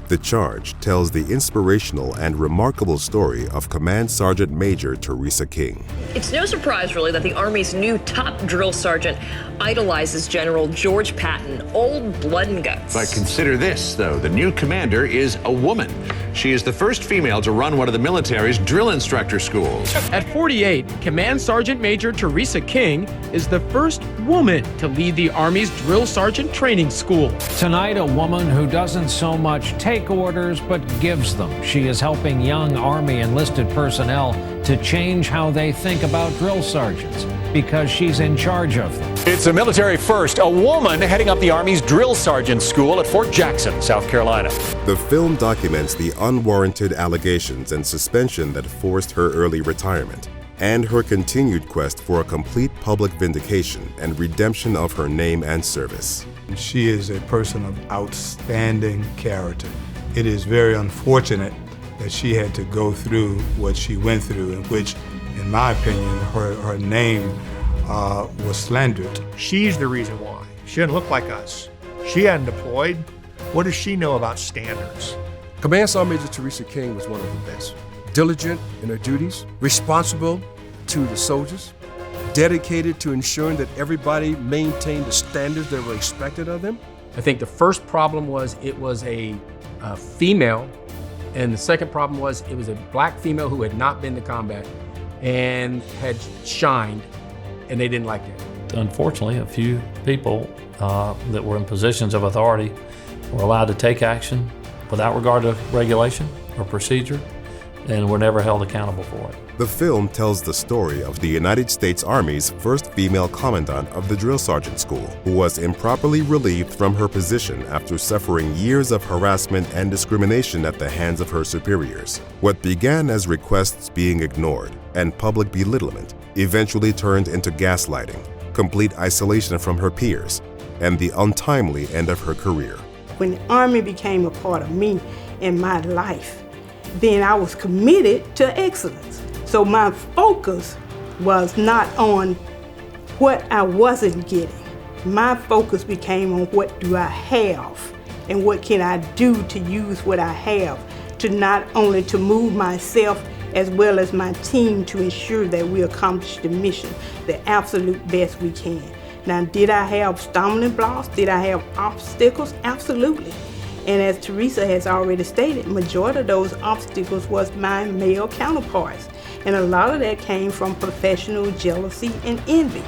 The Charge tells the inspirational and remarkable story of Command Sergeant Major Teresa King. It's no surprise, really, that the Army's new top drill sergeant idolizes General George Patton, old blood and guts. But consider this, though. The new commander is a woman. She is the first female to run one of the military's drill instructor schools. At 48, Command Sergeant Major Teresa King is the first woman to lead the Army's Drill Sergeant Training School. Tonight, a woman who doesn't so much take orders but gives them. She is helping young Army enlisted personnel to change how they think about drill sergeants because she's in charge of them. It's a military first, a woman heading up the Army's drill sergeant school at Fort Jackson, South Carolina. The film documents the unwarranted allegations and suspension that forced her early retirement, and her continued quest for a complete public vindication and redemption of her name and service. She is a person of outstanding character. It is very unfortunate that she had to go through what she went through, in which, in my opinion, her name was slandered. She's the reason why. She doesn't look like us. She hadn't deployed. What does she know about standards? Command Sergeant Major Teresa King was one of the best. Diligent in her duties, responsible to the soldiers, dedicated to ensuring that everybody maintained the standards that were expected of them. I think the first problem was it was a female, and the second problem was it was a black female who had not been to combat and had shined, and they didn't like that. Unfortunately, a few people that were in positions of authority were allowed to take action without regard to regulation or procedure, and were never held accountable for it. The film tells the story of the United States Army's first female commandant of the Drill Sergeant School, who was improperly relieved from her position after suffering years of harassment and discrimination at the hands of her superiors. What began as requests being ignored and public belittlement eventually turned into gaslighting, complete isolation from her peers, and the untimely end of her career. When the Army became a part of me and my life, then I was committed to excellence. So my focus was not on what I wasn't getting. My focus became on what do I have and what can I do to use what I have to not only to move myself as well as my team to ensure that we accomplish the mission the absolute best we can. Now, did I have stumbling blocks? Did I have obstacles? Absolutely. And as Teresa has already stated, majority of those obstacles was my male counterparts. And a lot of that came from professional jealousy and envy.